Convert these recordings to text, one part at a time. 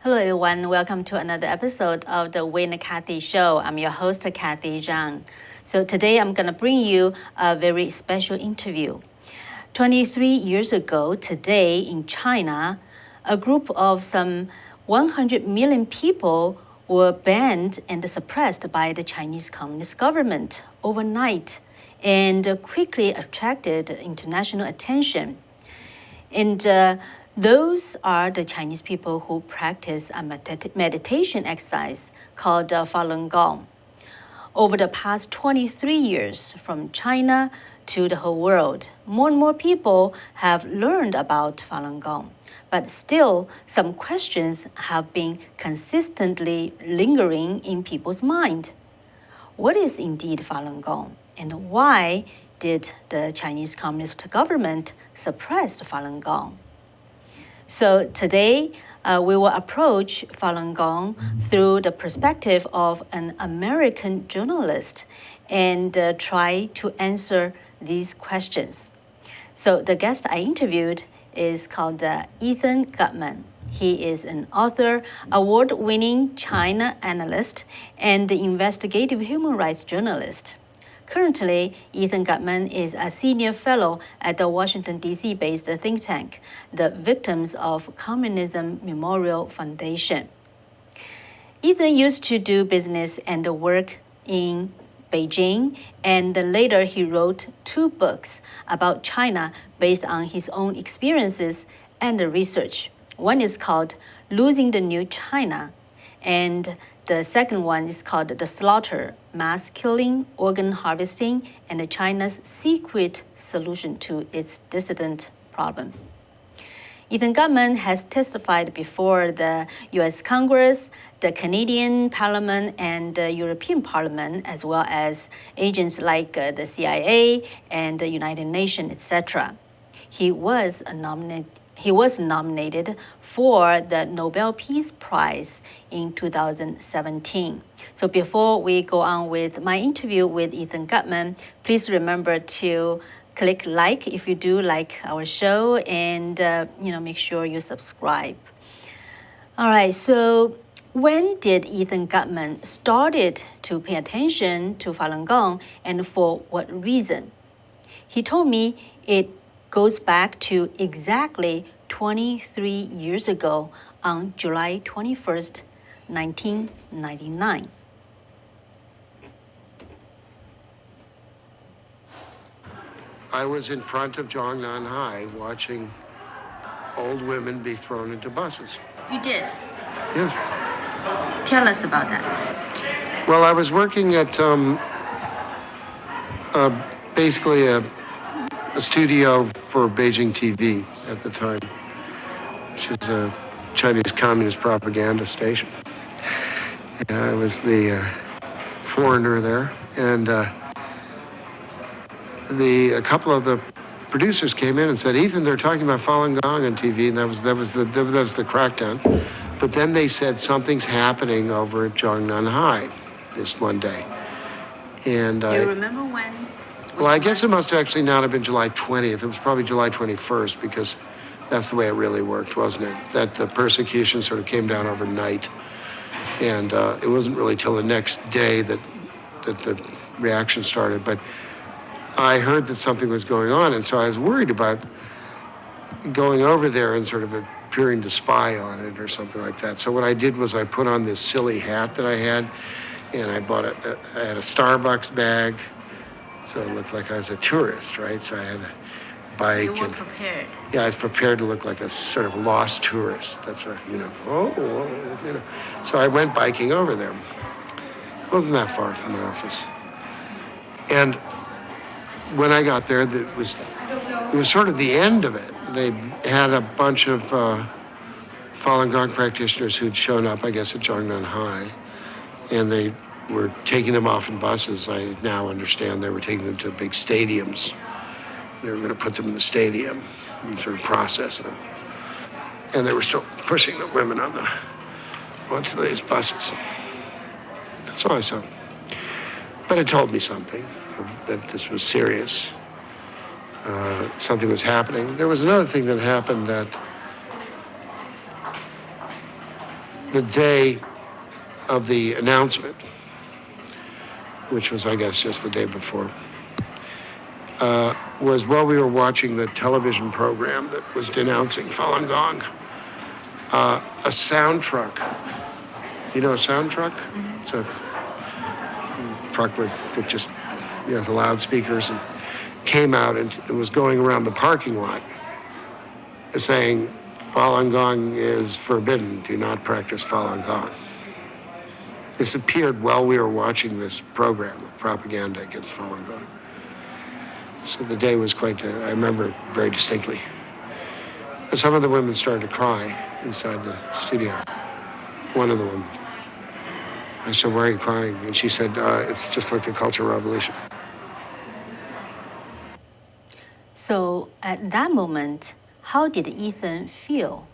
Hello, everyone. Welcome to another episode of the Cathy Show. I'm your host, Cathy Zhang. So today I'm going to bring you a very special interview. 23 years ago today in China, a group of some 100 million people were banned and suppressed by the Chinese Communist government overnight and quickly attracted international attention. And those are the Chinese people who practice a meditation exercise called Falun Gong. Over the past 23 years, from China to the whole world, more and more people have learned about Falun Gong. But still, some questions have been consistently lingering in people's mind. What is indeed Falun Gong, and why did the Chinese Communist government suppress Falun Gong? So today, we will approach Falun Gong through the perspective of an American journalist and try to answer these questions. So the guest I interviewed is called Ethan Gutmann. He is an author, award-winning China analyst, and investigative human rights journalist. Currently, Ethan Gutmann is a senior fellow at the Washington, D.C.-based think tank, the Victims of Communism Memorial Foundation. Ethan used to do business and work in Beijing, and later he wrote 2 books about China based on his own experiences and research. One is called Losing the New China, and the second one is called The Slaughter, Mass Killing, Organ Harvesting, and China's Secret Solution to its Dissident Problem. Ethan Gutmann has testified before the U.S. Congress, the Canadian Parliament, and the European Parliament, as well as agents like the CIA and the United Nations, etc. He was nominated for the Nobel Peace Prize in 2017. So before we go on with my interview with Ethan Gutmann, please remember to click like if you do like our show, and make sure you subscribe. All right, so when did Ethan Gutmann started to pay attention to Falun Gong, and for what reason? He told me it goes back to exactly 23 years ago on July 21st, 1999. I was in front of Zhongnan High watching old women be thrown into buses. You did? Yes. Tell us about that. Well, I was working at basically a studio for Beijing TV at the time, which is a Chinese Communist propaganda station. And I was the foreigner there, and a couple of the producers came in and said, "Ethan, they're talking about Falun Gong on TV," and that was the crackdown. But then they said something's happening over at Zhongnan High this one day, and Do you remember when? Well, I guess it must actually not have been July 20th. It was probably July 21st, because that's the way it really worked, wasn't it? That the persecution sort of came down overnight, and it wasn't really till the next day that the reaction started. But I heard that something was going on, and so I was worried about going over there and sort of appearing to spy on it or something like that. So what I did was I put on this silly hat that I had, and I had a Starbucks bag, so it looked like I was a tourist, right? So I had a bike. You were prepared. Yeah, I was prepared to look like a sort of lost tourist. That's what, So I went biking over there. It wasn't that far from the office. And when I got there, it was sort of the end of it. They had a bunch of Falun Gong practitioners who'd shown up, I guess, at Zhongnan High, and they were taking them off in buses. I now understand they were taking them to big stadiums. They were going to put them in the stadium and sort of process them. And they were still pushing the women onto these buses. That's all I saw. But it told me something, that this was serious. Something was happening. There was another thing that happened that the day of the announcement, which was, I guess, just the day before, was while we were watching the television program that was denouncing Falun Gong, a sound truck. You know a sound truck? Mm-hmm. It's a truck that just has loudspeakers, and came out and it was going around the parking lot saying, Falun Gong is forbidden. Do not practice Falun Gong. This appeared while we were watching this program of propaganda against Falun Gong. So the day was quite, I remember it very distinctly. And some of the women started to cry inside the studio. One of the women. I said, why are you crying? And she said, it's just like the Cultural Revolution. So at that moment, how did Ethan feel?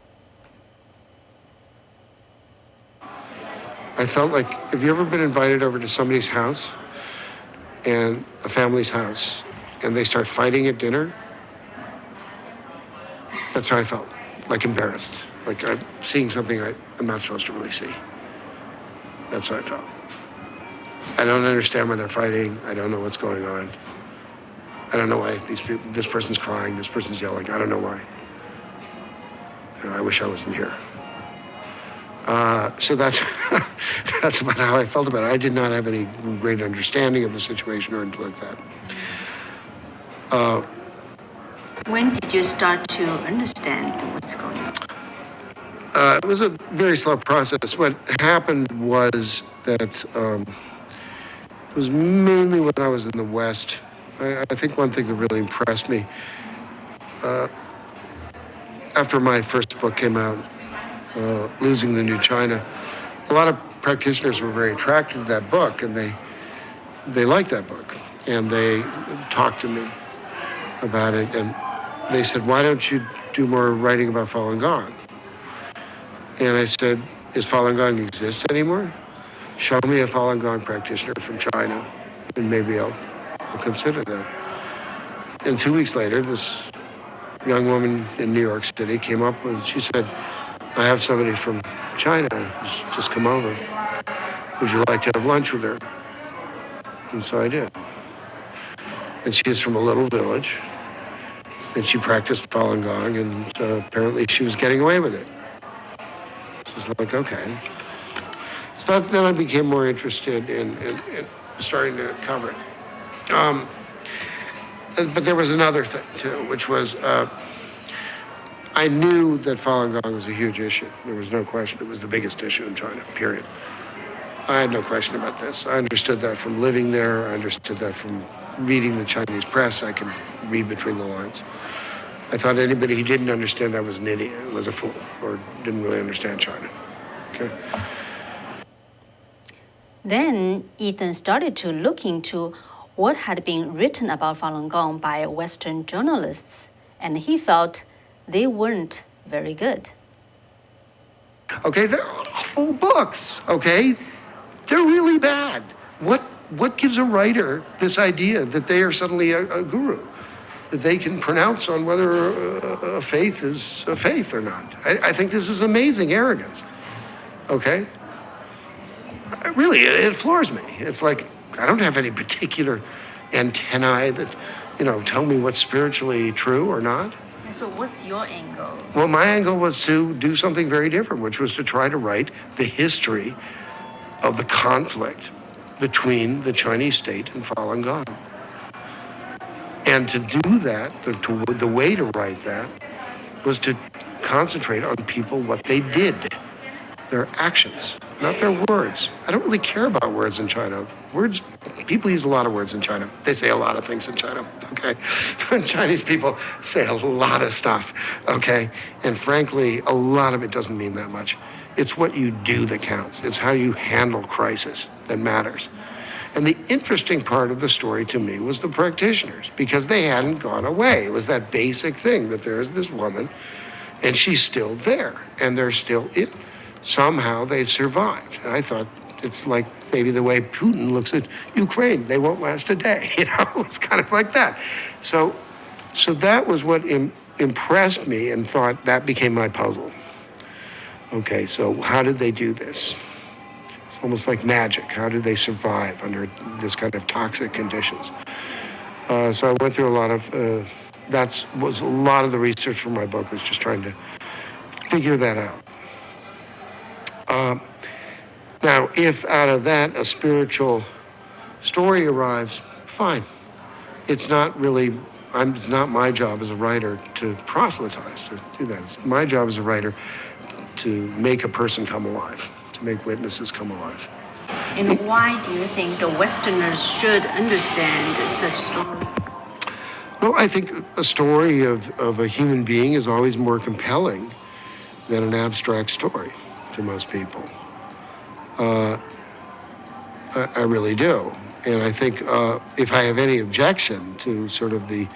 I felt like, have you ever been invited over to somebody's house, and a family's house, and they start fighting at dinner? That's how I felt, like embarrassed, like I'm seeing something I'm not supposed to really see. That's how I felt. I don't understand why they're fighting. I don't know what's going on. I don't know why this person's crying, this person's yelling. I don't know why. I wish I wasn't here. So that's that's about how I felt about it. I did not have any great understanding of the situation or anything like that. When did you start to understand what's going on? It was a very slow process. What happened was that it was mainly when I was in the West. I think one thing that really impressed me, after my first book came out, Losing the New China, a lot of practitioners were very attracted to that book, and they liked that book. And they talked to me about it, and they said, why don't you do more writing about Falun Gong? And I said, does Falun Gong exist anymore? Show me a Falun Gong practitioner from China, and maybe I'll consider that. And 2 weeks later, this young woman in New York City came up with, she said, I have somebody from China who's just come over. Would you like to have lunch with her? And so I did. And she is from a little village, and she practiced Falun Gong, and apparently she was getting away with it. So it's like, okay. So then I became more interested in starting to cover it. But there was another thing, too, which was I knew that Falun Gong was a huge issue. There was no question. It was the biggest issue in China, period. I had no question about this. I understood that from living there. I understood that from reading the Chinese press. I could read between the lines. I thought anybody who didn't understand that was an idiot, was a fool, or didn't really understand China. Okay? Then Ethan started to look into what had been written about Falun Gong by Western journalists, and he felt they weren't very good. Okay, they're awful books, okay? They're really bad. What gives a writer this idea that they are suddenly a guru? That they can pronounce on whether a faith is a faith or not? I think this is amazing arrogance, okay? Really, it floors me. It's like, I don't have any particular antennae that, tell me what's spiritually true or not. So what's your angle? Well, my angle was to do something very different, which was to try to write the history of the conflict between the Chinese state and Falun Gong. And to do that, the way to write that was to concentrate on people, what they did, their actions, not their words. I don't really care about words in China. People use a lot of words in China. They say a lot of things in China, okay? Chinese people say a lot of stuff, okay? And frankly, a lot of it doesn't mean that much. It's what you do that counts. It's how you handle crisis that matters. And the interesting part of the story to me was the practitioners, because they hadn't gone away. It was that basic thing that there's this woman, and she's still there, and they're still in. Somehow they've survived. And I thought it's like maybe the way Putin looks at Ukraine. They won't last a day, It's kind of like that. So that was what impressed me, and thought that became my puzzle. Okay, so how did they do this? It's almost like magic. How did they survive under this kind of toxic conditions? So I went through a lot of, was a lot of the research for my book, was just trying to figure that out. Now, if out of that a spiritual story arrives, fine. It's not really, it's not my job as a writer to proselytize, to do that. It's my job as a writer to make a person come alive, to make witnesses come alive. And why do you think the Westerners should understand such stories? Well, I think a story of a human being is always more compelling than an abstract story to most people. I really do. And I think if I have any objection to sort of the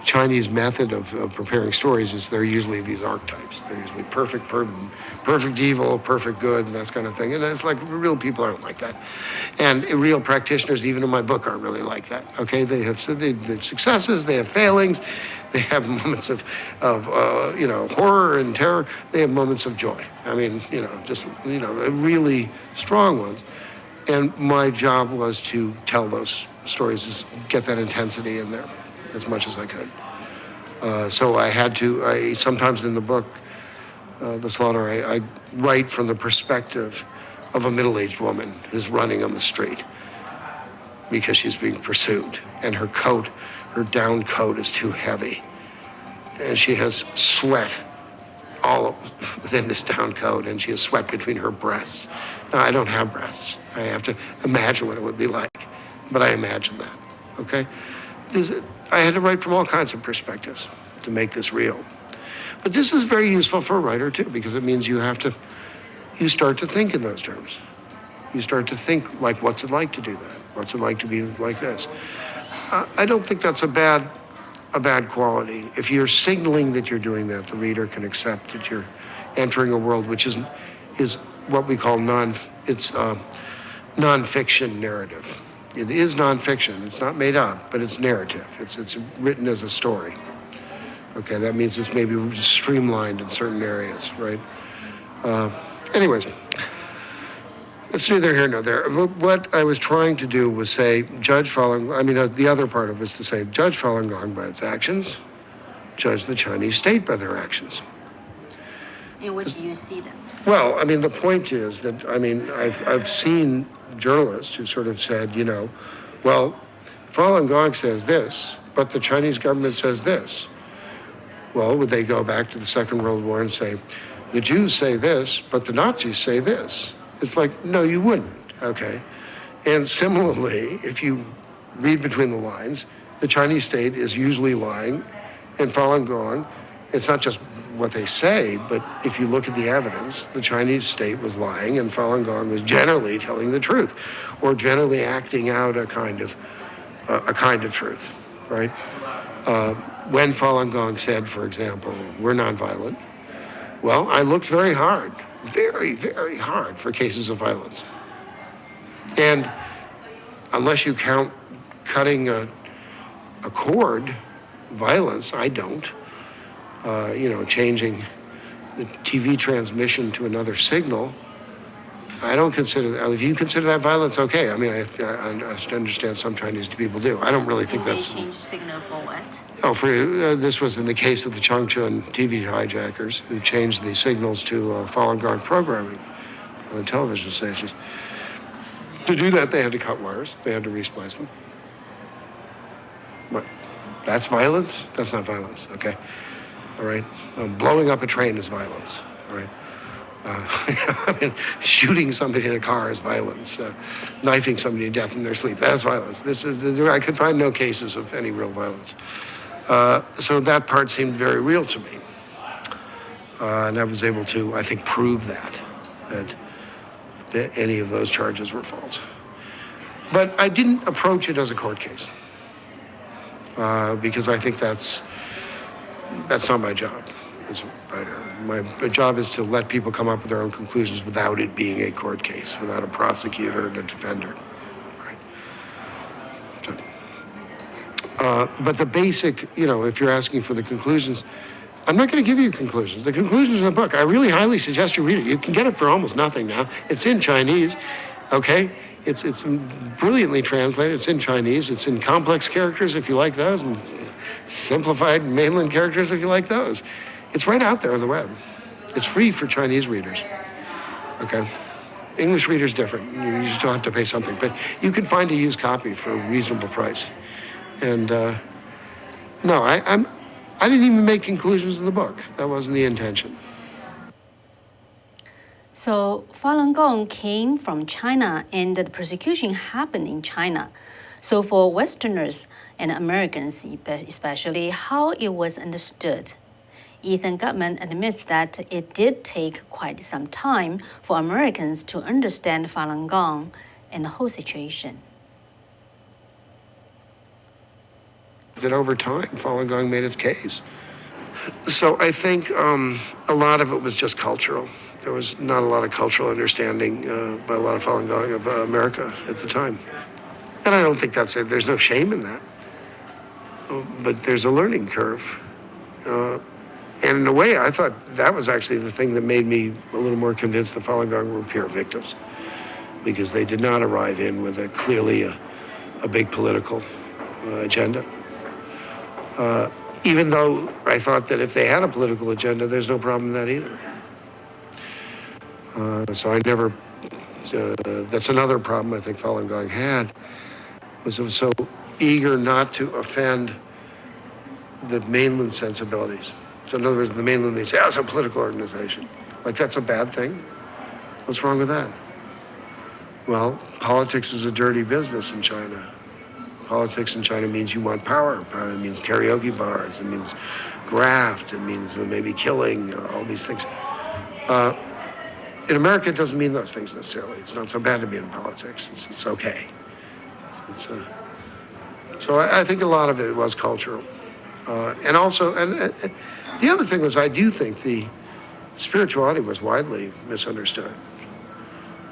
Chinese method of preparing stories, is they're usually these archetypes. They're usually perfect evil, perfect good, and that kind of thing. And it's like real people aren't like that. And real practitioners, even in my book, aren't really like that. Okay, they have successes, they have failings, they have moments of horror and terror. They have moments of joy. I mean, just really strong ones. And my job was to tell those stories, get that intensity in there as much as I could. So I had to, sometimes in the book, The Slaughter, I write from the perspective of a middle-aged woman who's running on the street because she's being pursued. And her down coat is too heavy. And she has sweat all within this down coat, and she has sweat between her breasts. Now, I don't have breasts. I have to imagine what it would be like, but I imagine that, okay? I had to write from all kinds of perspectives to make this real. But this is very useful for a writer, too, because it means you start to think in those terms. You start to think like, what's it like to do that? What's it like to be like this? I don't think that's a bad quality. If you're signaling that you're doing that, the reader can accept that you're entering a world which is what we call nonfiction narrative. It is nonfiction. It's not made up, but it's narrative. It's written as a story. Okay, that means it's maybe streamlined in certain areas, right? Anyways, it's neither here nor there. What I was trying to do was say, the other part of it was to say, judge Falun Gong by its actions, judge the Chinese state by their actions. In which you see them? Well, the point is that, I've seen journalists who sort of said, well, Falun Gong says this, but the Chinese government says this. Well, would they go back to the Second World War and say, the Jews say this, but the Nazis say this? It's like, no, you wouldn't, okay? And similarly, if you read between the lines, the Chinese state is usually lying, and Falun Gong, it's not just what they say, but if you look at the evidence, the Chinese state was lying, and Falun Gong was generally telling the truth, or generally acting out a kind of truth, right? When Falun Gong said, for example, we're nonviolent, well, I looked very hard, very, very hard for cases of violence. And unless you count cutting a cord violence, I don't. Changing the TV transmission to another signal, I don't consider that. If you consider that violence, okay. I understand some Chinese people do. I don't really think that's. Change signal for what? This was in the case of the Changchun TV hijackers who changed the signals to Falun Gong programming on the television stations. To do that, they had to cut wires. They had to resplice them. What? That's violence? That's not violence, okay? All right? Blowing up a train is violence, all right? Shooting somebody in a car is violence. Knifing somebody to death in their sleep, that is violence. I could find no cases of any real violence. So that part seemed very real to me. And I was able to, I think, prove that any of those charges were false. But I didn't approach it as a court case because I think that's not my job as a writer. My job is to let people come up with their own conclusions without it being a court case, without a prosecutor and a defender. Right? But the basic, if you're asking for the conclusions, I'm not going to give you conclusions. The conclusions in the book, I really highly suggest you read it. You can get it for almost nothing now. It's in Chinese, okay? It's brilliantly translated. It's in Chinese. It's in complex characters if you like those, and simplified mainland characters if you like those. It's right out there on the web. It's free for Chinese readers, okay? English readers different. You still have to pay something, but you can find a used copy for a reasonable price. And no, I didn't even make conclusions in the book. That wasn't the intention. So Falun Gong came from China, and the persecution happened in China. So for Westerners and Americans especially, how it was understood. Ethan Gutmann admits that it did take quite some time for Americans to understand Falun Gong and the whole situation. That over time, Falun Gong made its case. So I think a lot of it was just cultural. There was not a lot of cultural understanding by a lot of Falun Gong of America at the time. And I don't think that's it. There's no shame in that. But there's a learning curve. And in a way, I thought that was actually the thing that made me a little more convinced the Falun Gong were pure victims, because they did not arrive in with clearly a big political agenda. Even though I thought that if they had a political agenda, there's no problem in that either. So I never, that's another problem I think Falun Gong had, was it was so eager not to offend the mainland sensibilities. So in other words, the mainland, they say, oh, it's a political organization. Like, that's a bad thing? What's wrong with that? Well, politics is a dirty business in China. Politics in China means you want power. It means karaoke bars. It means graft. It means maybe killing, all these things. In America, it doesn't mean those things necessarily. It's not so bad to be in politics. It's okay. So I think a lot of it was cultural. And also, the other thing was, I do think the spirituality was widely misunderstood.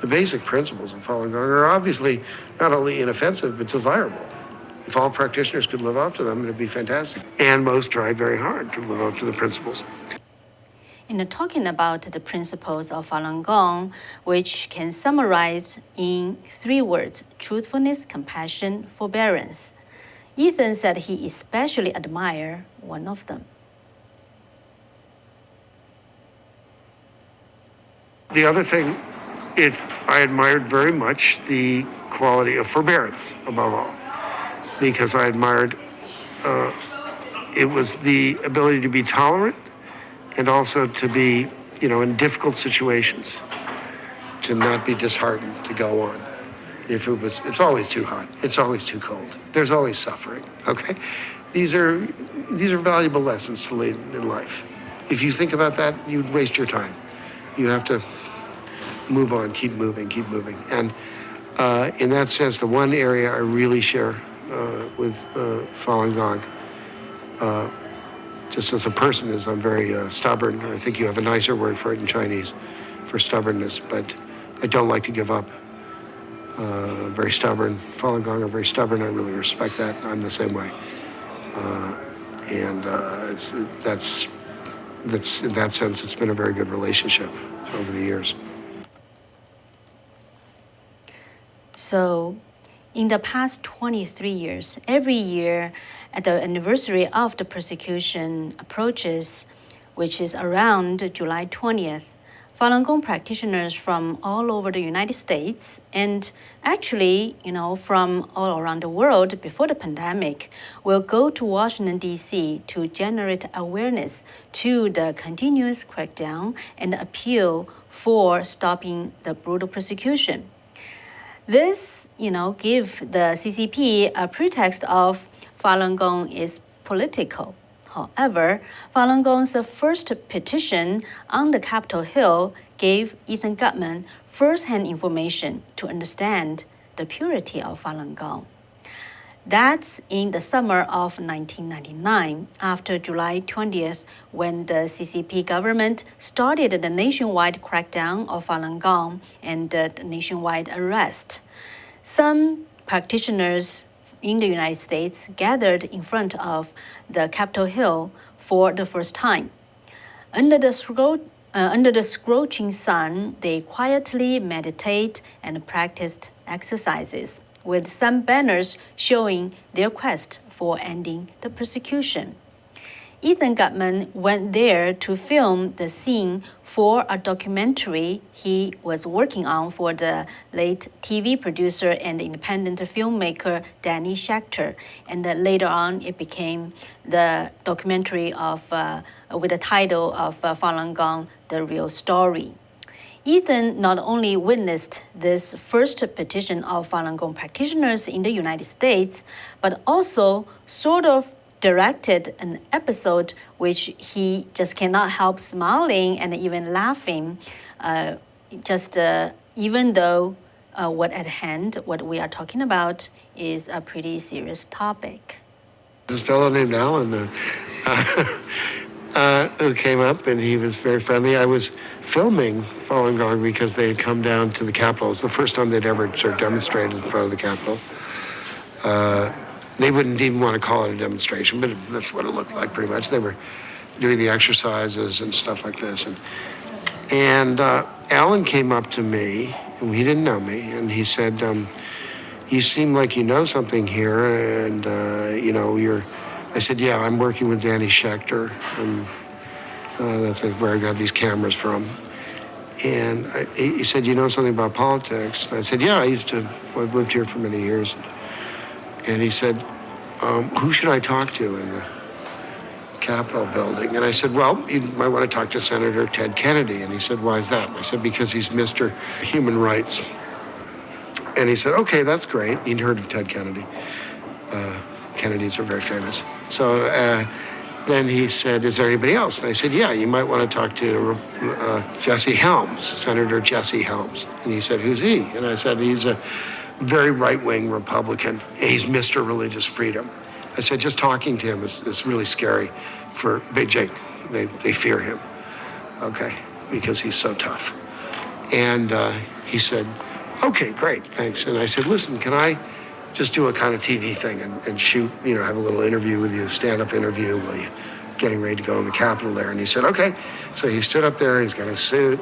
The basic principles of Falun Gong are obviously not only inoffensive, but desirable. If all practitioners could live up to them, it'd be fantastic. And most try very hard to live up to the principles. In talking about the principles of Falun Gong, which can summarize in 3 words: truthfulness, compassion, forbearance, Ethan said he especially admired one of them. The other thing, I admired very much the quality of forbearance, above all, because I admired, it was the ability to be tolerant and also to be, in difficult situations, to not be disheartened, to go on. It's always too hot, it's always too cold, there's always suffering, okay? These are valuable lessons to learn in life. If you think about that, you'd waste your time. You have to move on, keep moving. And in that sense, the one area I really share with Falun Gong, just as a person, is I'm very stubborn. I think you have a nicer word for it in Chinese, for stubbornness, but I don't like to give up. Very stubborn. Falun Gong are very stubborn. I really respect that. I'm the same way. That's in that sense, it's been a very good relationship over the years. So, in the past 23 years, every year at the anniversary of the persecution approaches, which is around July 20th, Falun Gong practitioners from all over the United States and actually, from all around the world before the pandemic will go to Washington, D.C. to generate awareness to the continuous crackdown and appeal for stopping the brutal persecution. This, give the CCP a pretext of Falun Gong is political. However, Falun Gong's first petition on the Capitol Hill gave Ethan Gutmann first-hand information to understand the purity of Falun Gong. That's in the summer of 1999, after July 20th, when the CCP government started the nationwide crackdown of Falun Gong and the nationwide arrest. Some practitioners in the United States gathered in front of the Capitol Hill for the first time. Under the scorching sun, they quietly meditate and practiced exercises, with some banners showing their quest for ending the persecution. Ethan Gutmann went there to film the scene for a documentary he was working on for the late TV producer and independent filmmaker Danny Schechter, and later on it became the documentary with the title of Falun Gong, The Real Story. Ethan not only witnessed this first petition of Falun Gong practitioners in the United States, but also sort of directed an episode which he just cannot help smiling and even laughing, even though what we are talking about is a pretty serious topic. This fellow named Alan who came up, and he was very friendly. I was filming Falun Gong because they had come down to the Capitol. It was the first time they'd ever sort of demonstrated in front of the Capitol. They wouldn't even want to call it a demonstration, but that's what it looked like pretty much. They were doing the exercises and stuff like this. And Alan came up to me, and he didn't know me, and he said, you seem like you know something here, and I said, yeah, I'm working with Danny Schechter, and that's where I got these cameras from. And he said, you know something about politics? And I said, yeah, I've lived here for many years. And he said, who should I talk to in the Capitol building? And I said, well, you might want to talk to Senator Ted Kennedy. And he said, why is that? And I said, because he's Mr. Human Rights. And he said, okay, that's great. He'd heard of Ted Kennedy. Kennedys are very famous. So then he said, is there anybody else? And I said, yeah, you might want to talk to Jesse Helms, Senator Jesse Helms. And he said, who's he? And I said, he's a very right-wing Republican. He's Mr. Religious Freedom. I said, just talking to him is really scary for Beijing. They fear him, okay, because he's so tough. And he said, okay, great, thanks. And I said, listen, can I just do a kind of TV thing and shoot, have a little interview with you, stand-up interview while you're getting ready to go in the Capitol there? And he said, okay. So he stood up there, he's got his suit,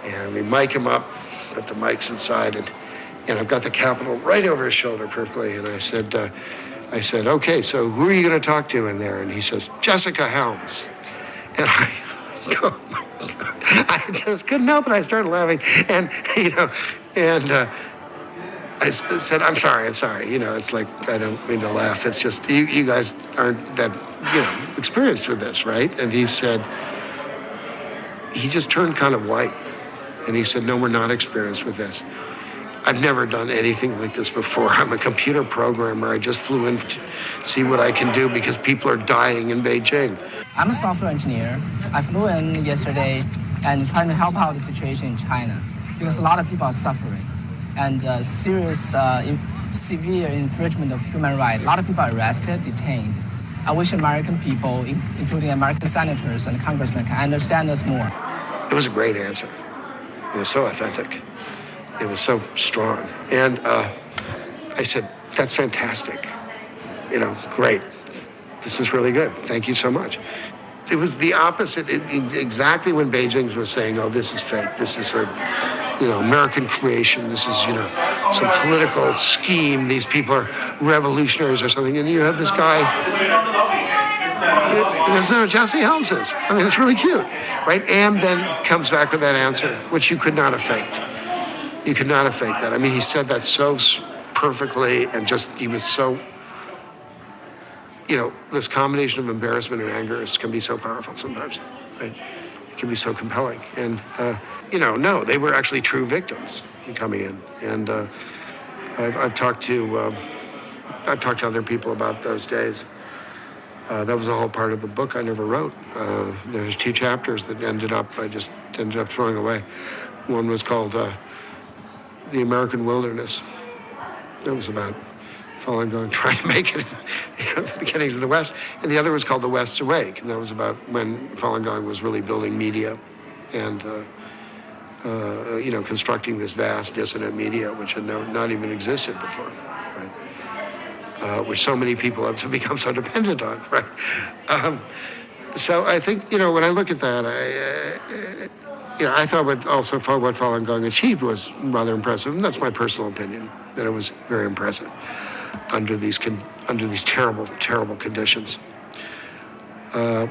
and we mic him up, put the mics inside, and I've got the Capitol right over his shoulder perfectly. And I said, okay, so who are you going to talk to in there? And he says, Jessica Helms. And I go, oh my God. I just couldn't help it. I started laughing. And, I said, I'm sorry. It's like, I don't mean to laugh. It's just, you guys aren't that, experienced with this, right? And he said, he just turned kind of white. And he said, no, we're not experienced with this. I've never done anything like this before. I'm a computer programmer. I just flew in to see what I can do because people are dying in Beijing. I'm a software engineer. I flew in yesterday and trying to help out the situation in China because a lot of people are suffering and serious, severe infringement of human rights. A lot of people are arrested, detained. I wish American people, including American senators and congressmen, can understand us more. It was a great answer. It was so authentic. It was so strong. And I said, that's fantastic. Great. This is really good. Thank you so much. It was the opposite. Exactly when Beijing was saying, oh, this is fake. This is American creation. This is, some political scheme. These people are revolutionaries or something. And you have this guy, Jesse Helms is. I mean, it's really cute, right? And then comes back with that answer, which you could not have faked. You could not have faked that. I mean, he said that so perfectly and he was so, this combination of embarrassment and anger can be so powerful sometimes, right? It can be so compelling. And, no, they were actually true victims coming in. And I've talked to other people about those days. That was a whole part of the book I never wrote. There's 2 chapters that I just ended up throwing away. One was called The American Wilderness. That was about Falun Gong trying to make it the beginnings of the West. And the other was called The West's Awake. And that was about when Falun Gong was really building media and, constructing this vast dissident media, which had not even existed before, right? Which so many people have become so dependent on, right? So I think, when I look at that, I thought what Falun Gong achieved was rather impressive, and that's my personal opinion, that it was very impressive under these terrible, terrible conditions. So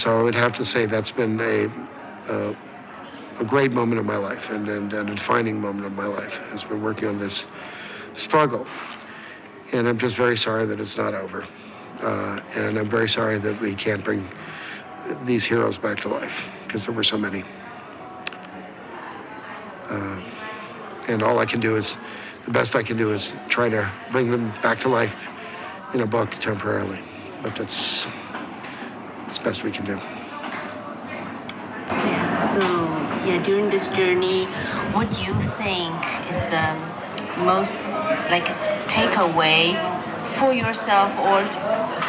I would have to say that's been a great moment of my life and a defining moment of my life, has been working on this struggle. And I'm just very sorry that it's not over. And I'm very sorry that we can't bring these heroes back to life, because there were so many. And all I can do is, the best I can do is try to bring them back to life in a book temporarily. But that's the best we can do. Yeah. So, during this journey, what do you think is the most takeaway for yourself, or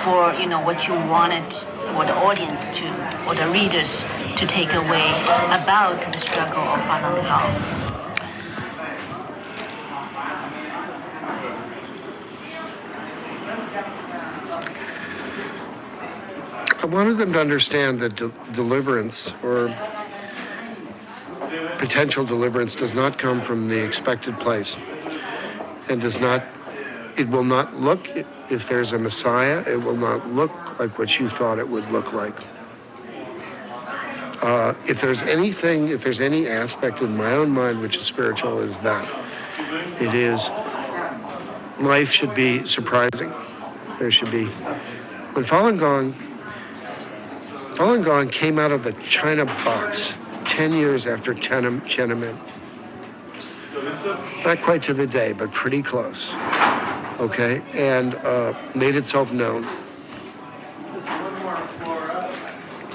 for what you wanted for the audience or the readers to take away about the struggle of Falun Gong? I wanted them to understand that deliverance, or potential deliverance, does not come from the expected place, and it will not look, if there's a Messiah, it will not look like what you thought it would look like. If there's any aspect in my own mind which is spiritual, it is that. It is, life should be surprising. There should be, when Falun Gong came out of the China box 10 years after Tiananmen. Not quite to the day, but pretty close. Okay, and made itself known.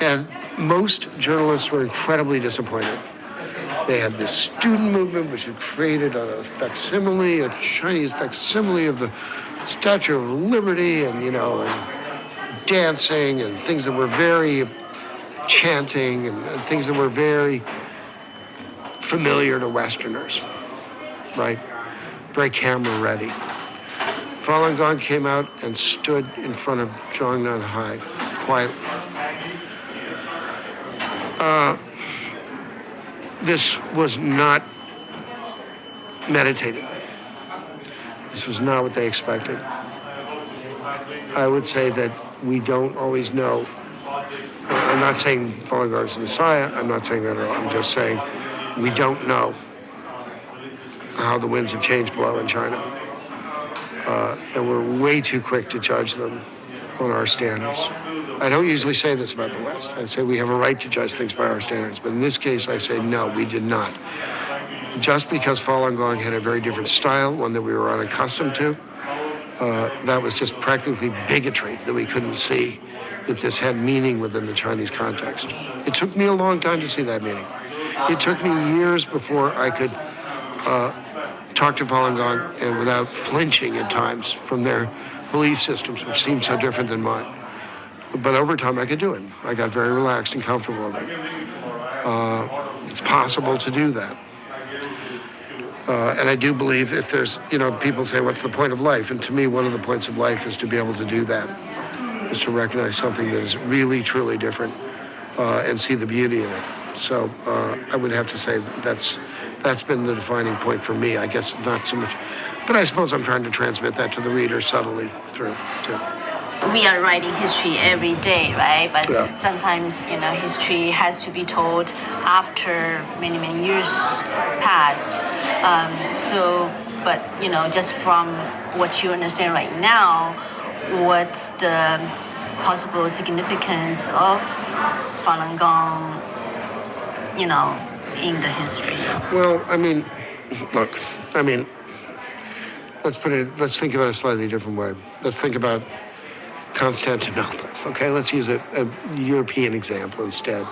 And most journalists were incredibly disappointed. They had this student movement which had created a Chinese facsimile of the Statue of Liberty, and dancing and things that were very chanting and things that were very familiar to Westerners, right? Very camera ready. Falun Gong came out and stood in front of Zhongnan High quietly. This was not meditated. This was not what they expected. I would say that we don't always know. I'm not saying Falun Gong is the Messiah. I'm not saying that at all. I'm just saying we don't know how the winds of change blow in China. And we're way too quick to judge them on our standards. I don't usually say this about the West. I say we have a right to judge things by our standards. But in this case, I say no, we did not. Just because Falun Gong had a very different style, one that we were unaccustomed to, that was just practically bigotry that we couldn't see that this had meaning within the Chinese context. It took me a long time to see that meaning. It took me years before I could talk to Falun Gong and without flinching at times from their belief systems, which seemed so different than mine. But over time, I could do it. I got very relaxed and comfortable with it. It's possible to do that. And I do believe if there's, people say, what's the point of life? And to me, one of the points of life is to be able to do that, is to recognize something that is really, truly different and see the beauty in it. So I would have to say that's been the defining point for me. I guess not so much, but I suppose I'm trying to transmit that to the reader subtly through too. We are writing history every day, right? But Yeah. sometimes, history has to be told after many, many years passed. But just from what you understand right now, what's the possible significance of Falun Gong, in the history? Well, let's think about it a slightly different way. Let's think about Constantinople. Okay, let's use a European example instead.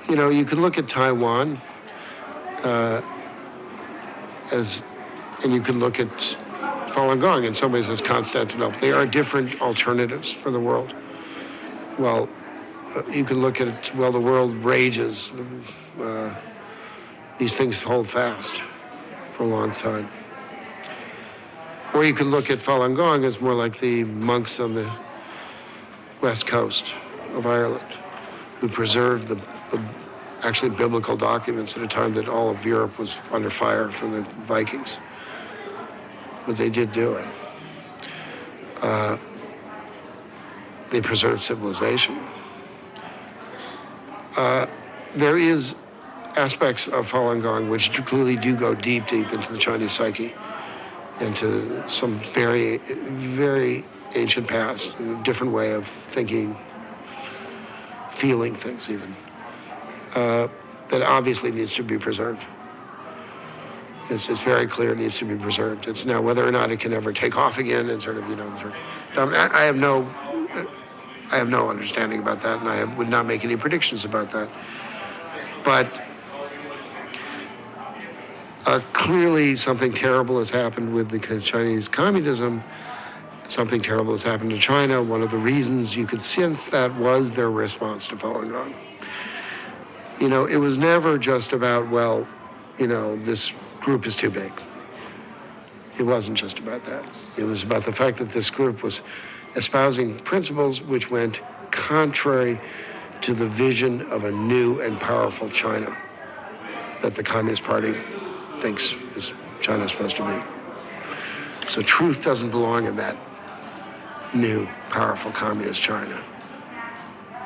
You could look at Taiwan and you can look at Falun Gong in some ways as Constantinople. They are different alternatives for the world. Well, you can look at it, the world rages. These things hold fast for a long time. Or you could look at Falun Gong as more like the monks on the west coast of Ireland, who preserved the actually biblical documents at a time that all of Europe was under fire from the Vikings. But they did do it. They preserved civilization. There is aspects of Falun Gong which clearly do go deep into the Chinese psyche, into some very, very ancient past, a different way of thinking, feeling things even, that obviously needs to be preserved. It's very clear it needs to be preserved. It's now whether or not it can ever take off again and sort of, I have no understanding about that, and I would not make any predictions about that. But clearly something terrible has happened with the Chinese communism. Something terrible has happened to China. One of the reasons you could sense that was their response to Falun Gong. It was never just about, this group is too big. It wasn't just about that. It was about the fact that this group was espousing principles which went contrary to the vision of a new and powerful China that the Communist Party thinks China is supposed to be. So truth doesn't belong in that new, powerful communist China.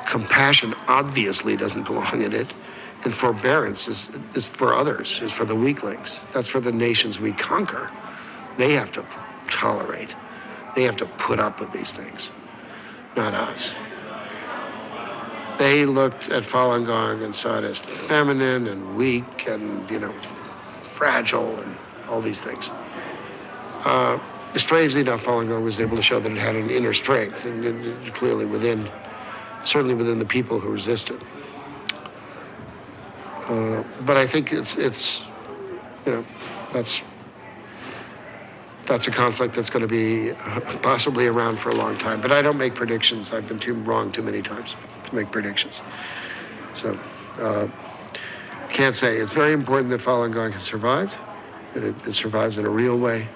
Compassion obviously doesn't belong in it. And forbearance is for others, is for the weaklings. That's for the nations we conquer. They have to tolerate. They have to put up with these things, not us. They looked at Falun Gong and saw it as feminine and weak and, fragile and all these things. Strangely enough, Falun Gong was able to show that it had an inner strength, and clearly certainly within the people who resisted. But I think it's that's a conflict that's going to be possibly around for a long time. But I don't make predictions. I've been wrong too many times to make predictions. So can't say. It's very important that Falun Gong has survived, that it survives in a real way.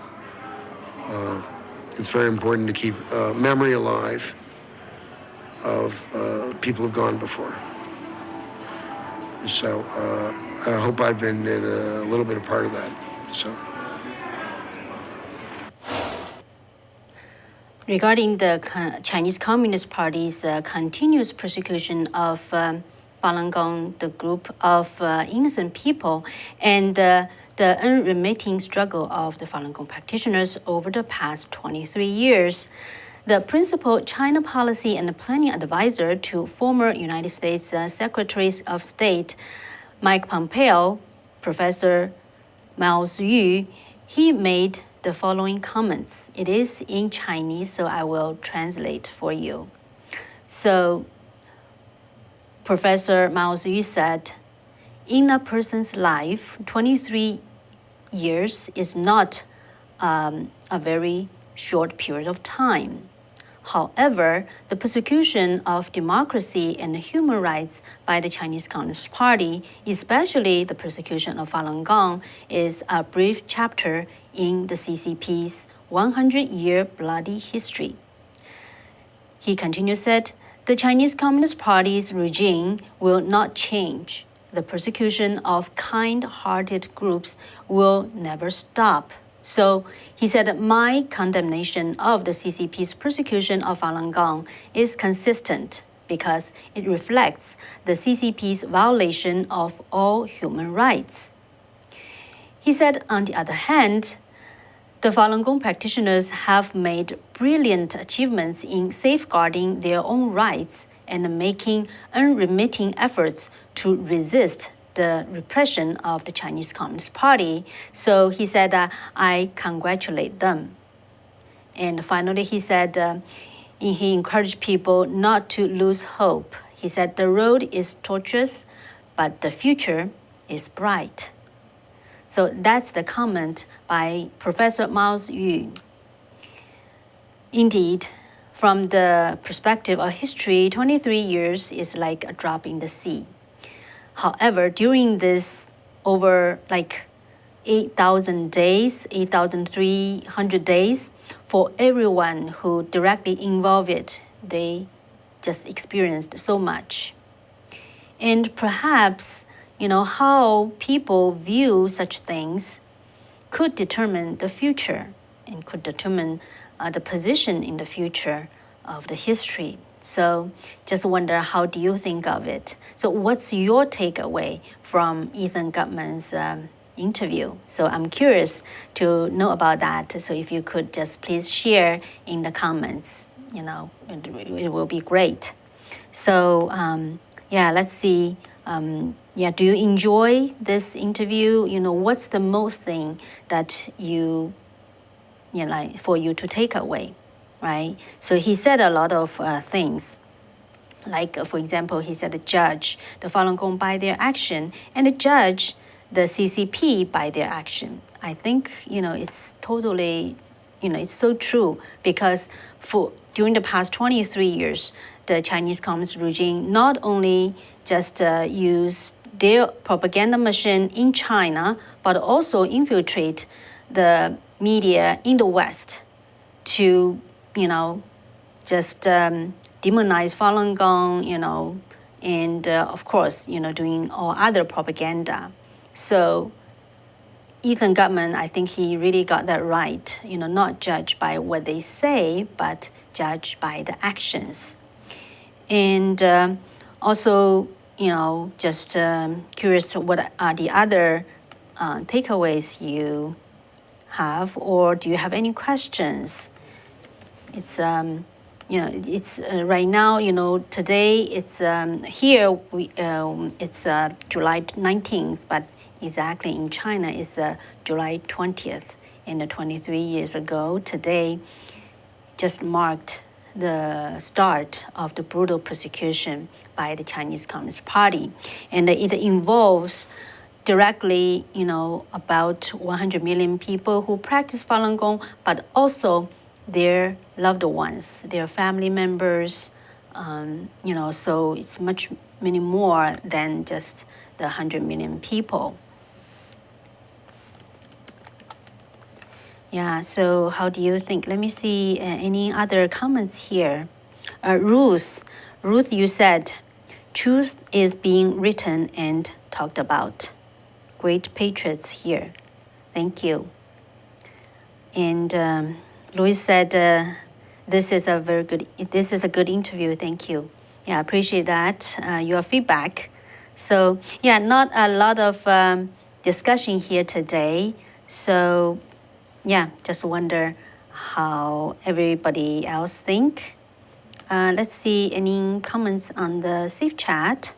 It's very important to keep memory alive of people who've gone before. So I hope I've been in a little bit a part of that. So. Regarding the Chinese Communist Party's continuous persecution of Falun Gong, the group of innocent people, and the unremitting struggle of the Falun Gong practitioners over the past 23 years, the principal China policy and planning advisor to former United States Secretary of State Mike Pompeo, Professor Mao Zhu, he made the following comments. It is in Chinese, so I will translate for you. So, Professor Mao Zhu said, in a person's life, 23 years is not a very short period of time. However, the persecution of democracy and human rights by the Chinese Communist Party, especially the persecution of Falun Gong, is a brief chapter in the CCP's 100-year bloody history. He continued said, the Chinese Communist Party's regime will not change. The persecution of kind-hearted groups will never stop. So he said, my condemnation of the CCP's persecution of Falun Gong is consistent because it reflects the CCP's violation of all human rights. He said, on the other hand, the Falun Gong practitioners have made brilliant achievements in safeguarding their own rights and making unremitting efforts to resist the repression of the Chinese Communist Party. So he said, I congratulate them. And finally, he said, he encouraged people not to lose hope. He said, the road is tortuous, but the future is bright. So that's the comment by Professor Mao Zhu. Indeed, from the perspective of history, 23 years is like a drop in the sea. However, during this over 8,000 days, 8,300 days, for everyone who directly involved it, they just experienced so much. And perhaps, how people view such things could determine the future and could determine the position in the future of the history. So just wonder, how do you think of it? So what's your takeaway from Ethan Gutmann's interview? So I'm curious to know about that. So if you could just please share in the comments, it will be great. So let's see. Do you enjoy this interview? What's the most thing that like for you to take away, right? So he said a lot of things. Like, for example, he said judge the Falun Gong by their action and judge the CCP by their action. I think, it's totally, it's so true, because during the past 23 years, the Chinese Communist regime not only just used their propaganda machine in China, but also infiltrate the media in the West to, just demonize Falun Gong, and of course, doing all other propaganda. So Ethan Gutmann, I think he really got that right, not judge by what they say, but judge by the actions. And also, just curious, what are the other takeaways you have, or do you have any questions? It's it's right now. Today it's here. It's July 19th, but exactly in China it's July 20th. And 23 years ago today, just marked the start of the brutal persecution by the Chinese Communist Party, and it involves directly, about 100 million people who practice Falun Gong, but also their loved ones, their family members, so it's many more than just the 100 million people. Yeah, so how do you think? Let me see any other comments here. Ruth, you said, truth is being written and talked about. Great patriots here. Thank you. And Louis said, this is a good interview. Thank you. Yeah, I appreciate that, your feedback. So yeah, not a lot of discussion here today. So yeah, just wonder how everybody else think. Let's see any comments on the safe chat.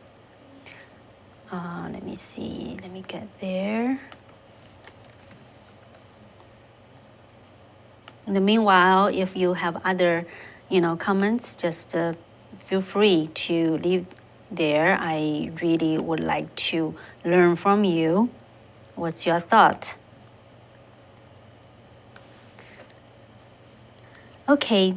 Let me see. Let me get there. In the meanwhile, if you have other, comments, just feel free to leave there. I really would like to learn from you. What's your thought? Okay,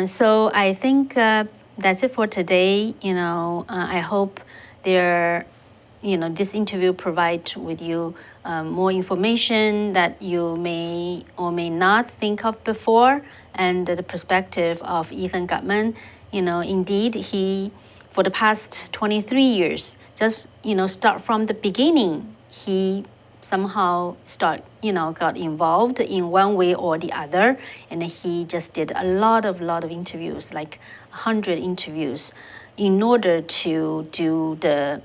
so I think that's it for today. I hope this interview provides with you more information that you may or may not think of before, and the perspective of Ethan Gutmann. Indeed, he, for the past 23 years, just, start from the beginning, he somehow got involved in one way or the other, and he just did a lot of interviews, like 100 interviews, in order to do the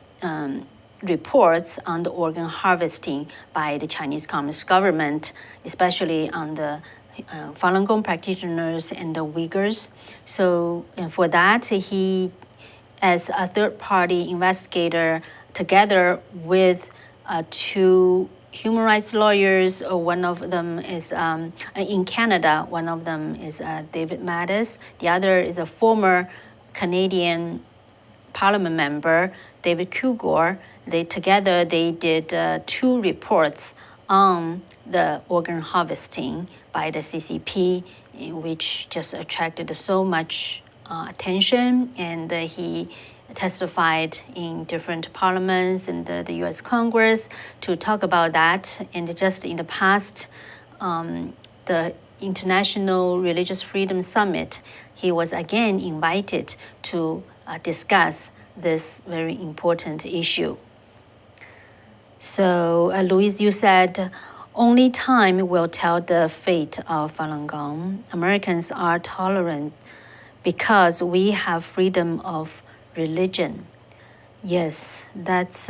reports on the organ harvesting by the Chinese Communist government, especially on the Falun Gong practitioners and the Uyghurs. So for that, he, as a third-party investigator, together with two human rights lawyers, one of them is in Canada, one of them is David Mattis, the other is a former Canadian Parliament member, David Kilgour. They did two reports on the organ harvesting by the CCP, which just attracted so much attention, and he testified in different parliaments and the U.S. Congress to talk about that. And just in the past, the International Religious Freedom Summit, he was again invited to discuss this very important issue. So, Louise, you said, only time will tell the fate of Falun Gong. Americans are tolerant because we have freedom of religion. Yes, that's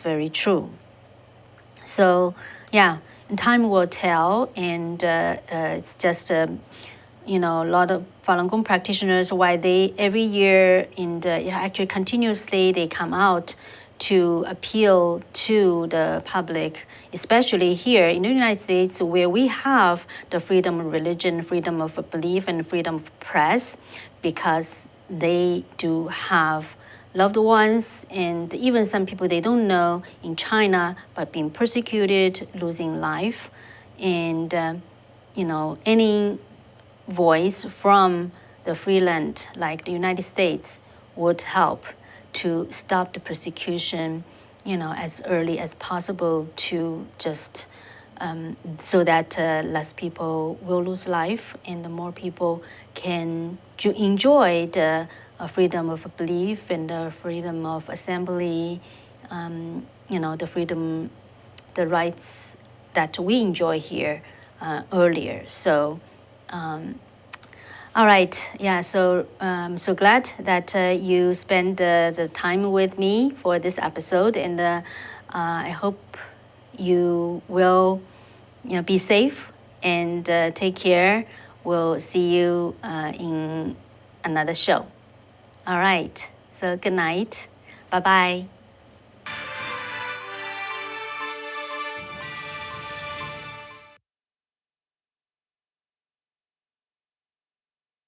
very true. So, yeah, time will tell, and it's just a lot of Falun Gong practitioners, why they every year actually continuously they come out to appeal to the public, especially here in the United States, where we have the freedom of religion, freedom of belief, and freedom of press, because they do have loved ones and even some people they don't know in China, but being persecuted, losing life, and any voice from the free land like the United States would help to stop the persecution, as early as possible, to just so that less people will lose life and more people can enjoy the freedom of belief and the freedom of assembly, the freedom, the rights that we enjoy here earlier. So, all right, yeah, so I'm so glad that you spent the time with me for this episode, and I hope you will be safe and take care. We'll see you in another show. All right, so good night. Bye-bye.